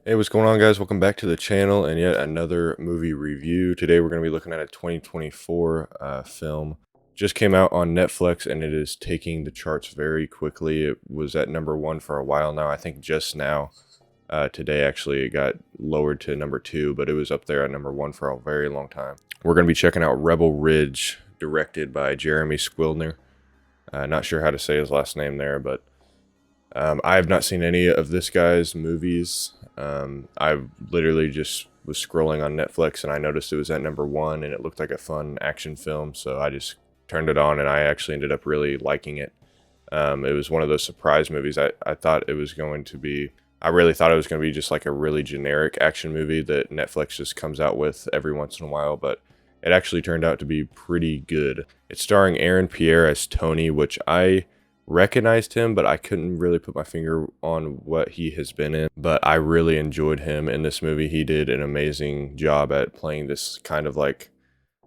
Hey, what's going on, guys? Welcome back to the channel and yet another movie review. Today we're going to be looking at a 2024 film. Just came out on Netflix and it is taking the charts very quickly. It was at number one for a while now. I think just now, today actually, it got lowered to number two, but it was up there at number one for a very long time. We're going to be checking out Rebel Ridge, directed by Jeremy Squilner. Not sure how to say his last name there, but I have not seen any of this guy's movies. I literally just was scrolling on Netflix and I noticed it was at number one and it looked like a fun action film. So I just turned it on and I actually ended up really liking it. It was one of those surprise movies. I thought it was going to be, I really thought it was going to be just like a really generic action movie that Netflix just comes out with every once in a while, but it actually turned out to be pretty good. It's starring Aaron Pierre as Tony, which I recognized him, but I couldn't really put my finger on what he has been in. But I really enjoyed him in this movie. He did an amazing job at playing this kind of like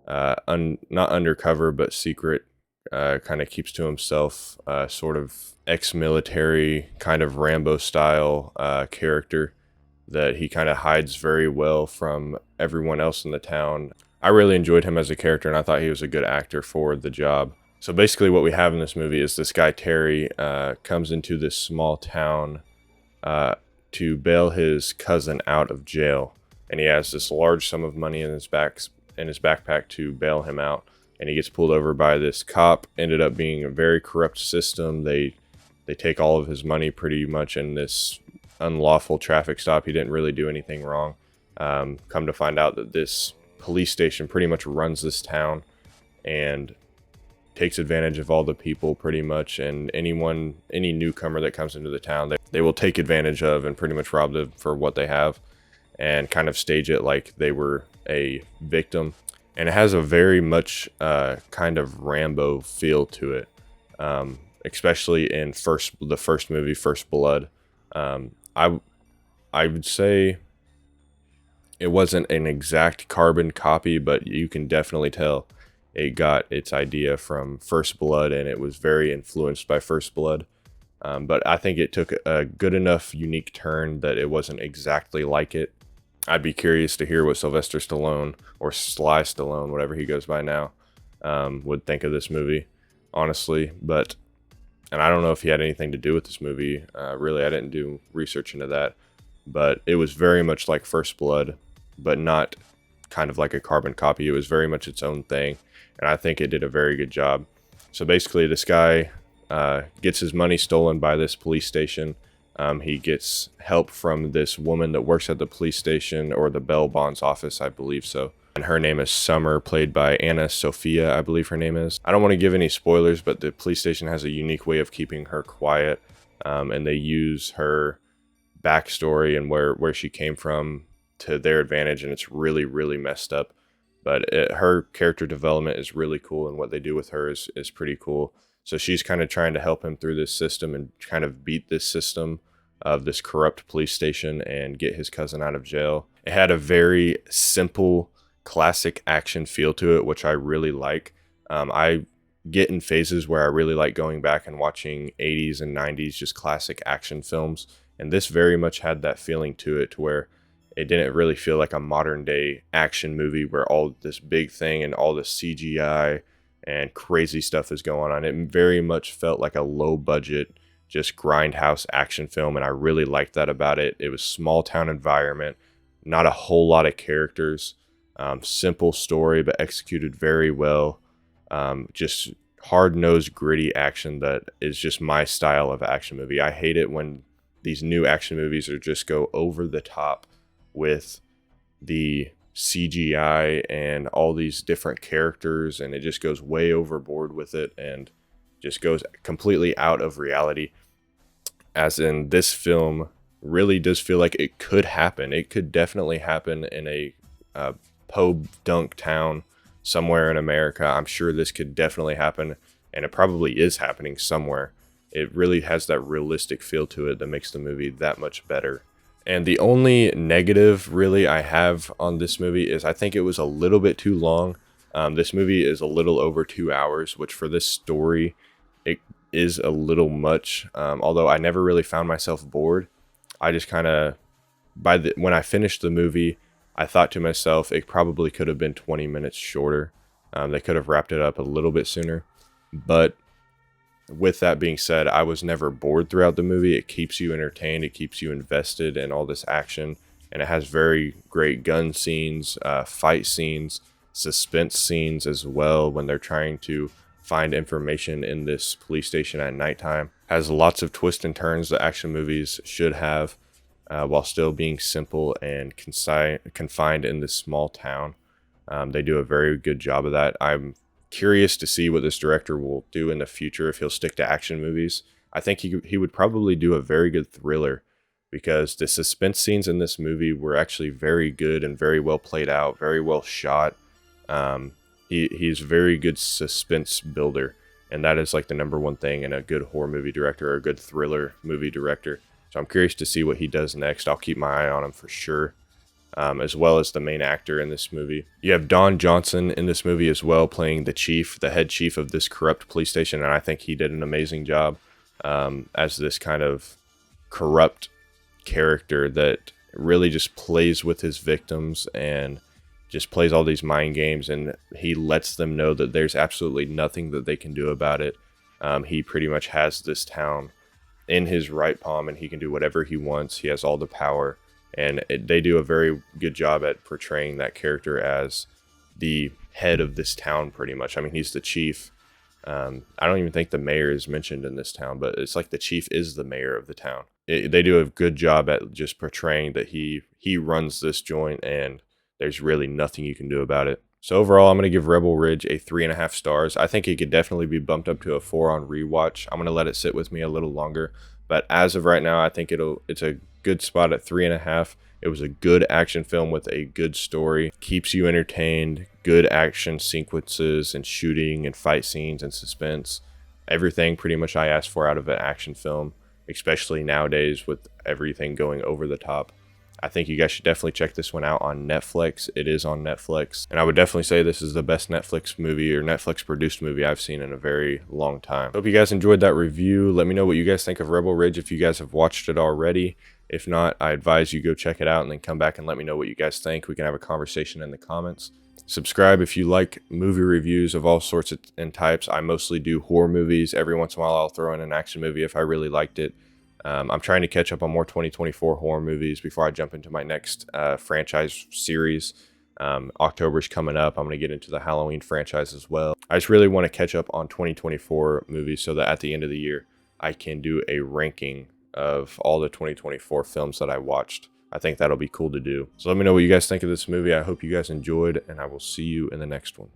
not undercover but secret, kind of keeps to himself, sort of ex-military kind of Rambo style character that he kind of hides very well from everyone else in the town. I really enjoyed him as a character and I thought he was a good actor for the job. So basically what we have in this movie is this guy, Terry, comes into this small town to bail his cousin out of jail. And he has this large sum of money in his backpack to bail him out. And he gets pulled over by this cop. Ended up being a very corrupt system. They take all of his money pretty much in this unlawful traffic stop. He didn't really do anything wrong. Come to find out that this police station pretty much runs this town and takes advantage of all the people pretty much, and any newcomer that comes into the town they will take advantage of and pretty much rob them for what they have and kind of stage it like they were a victim. And it has a very much kind of Rambo feel to it, especially in the first movie, First Blood. I would say it wasn't an exact carbon copy, but you can definitely tell it got its idea from First Blood, and it was very influenced by First Blood. But I think it took a good enough unique turn that it wasn't exactly like it. I'd be curious to hear what Sylvester Stallone, or Sly Stallone, whatever he goes by now, would think of this movie, honestly. And I don't know if he had anything to do with this movie. Really, I didn't do research into that. But it was very much like First Blood, but not kind of like a carbon copy. It was very much its own thing. And I think it did a very good job. So basically, this guy gets his money stolen by this police station. He gets help from this woman that works at the police station, or the bail bonds office, I believe so. And her name is Summer, played by Anna Sophia, I believe her name is. I don't want to give any spoilers, but the police station has a unique way of keeping her quiet. And they use her backstory and where she came from to their advantage. And it's really, really messed up. But her character development is really cool, and what they do with her is pretty cool. So she's kind of trying to help him through this system and kind of beat this system of this corrupt police station and get his cousin out of jail. It had a very simple, classic action feel to it, which I really like. I get in phases where I really like going back and watching 80s and 90s just classic action films. And this very much had that feeling to it, to where it didn't really feel like a modern day action movie where all this big thing and all this CGI and crazy stuff is going on. It very much felt like a low budget, just grindhouse action film. And I really liked that about it. It was small town environment, not a whole lot of characters, simple story, but executed very well. Just hard-nosed, gritty action that is just my style of action movie. I hate it when these new action movies are just go over the top with the CGI and all these different characters, and it just goes way overboard with it and just goes completely out of reality. As in, this film really does feel like it could happen. It could definitely happen in a podunk town somewhere in America. I'm sure this could definitely happen, and it probably is happening somewhere. It really has that realistic feel to it that makes the movie that much better. And the only negative really I have on this movie is I think it was a little bit too long. This movie is a little over 2 hours, which for this story, it is a little much. Although I never really found myself bored. I just kind of when I finished the movie, I thought to myself it probably could have been 20 minutes shorter. They could have wrapped it up a little bit sooner, but with that being said, I was never bored throughout the movie. It keeps you entertained, it keeps you invested in all this action, and it has very great gun scenes, fight scenes, suspense scenes as well when they're trying to find information in this police station at nighttime. Has lots of twists and turns that action movies should have, while still being simple and confined in this small town. They do a very good job of that. I'm curious to see what this director will do in the future, if he'll stick to action movies. I think he would probably do a very good thriller, because the suspense scenes in this movie were actually very good and very well played out, very well shot. He's a very good suspense builder, and that is like the number one thing in a good horror movie director or a good thriller movie director. So I'm curious to see what he does next. I'll keep my eye on him for sure. As well as the main actor in this movie. You have Don Johnson in this movie as well, playing the chief, the head chief of this corrupt police station, and I think he did an amazing job as this kind of corrupt character that really just plays with his victims and just plays all these mind games, and he lets them know that there's absolutely nothing that they can do about it. He pretty much has this town in his right palm, and he can do whatever he wants. He has all the power. And they do a very good job at portraying that character as the head of this town, pretty much. I mean, he's the chief. I don't even think the mayor is mentioned in this town, but it's like the chief is the mayor of the town. They do a good job at just portraying that he runs this joint, and there's really nothing you can do about it. So overall, I'm going to give Rebel Ridge a 3.5 stars. I think it could definitely be bumped up to a 4 on rewatch. I'm going to let it sit with me a little longer. But as of right now, I think it's a good spot at 3.5. It was a good action film with a good story. Keeps you entertained. Good action sequences and shooting and fight scenes and suspense. Everything pretty much I asked for out of an action film, especially nowadays with everything going over the top. I think you guys should definitely check this one out on Netflix. It is on Netflix. And I would definitely say this is the best Netflix movie or Netflix produced movie I've seen in a very long time. Hope you guys enjoyed that review. Let me know what you guys think of Rebel Ridge if you guys have watched it already. If not, I advise you go check it out and then come back and let me know what you guys think. We can have a conversation in the comments. Subscribe if you like movie reviews of all sorts and types. I mostly do horror movies. Every once in a while I'll throw in an action movie if I really liked it. I'm trying to catch up on more 2024 horror movies before I jump into my next franchise series. October's coming up. I'm going to get into the Halloween franchise as well. I just really want to catch up on 2024 movies so that at the end of the year, I can do a ranking of all the 2024 films that I watched. I think that'll be cool to do. So let me know what you guys think of this movie. I hope you guys enjoyed, and I will see you in the next one.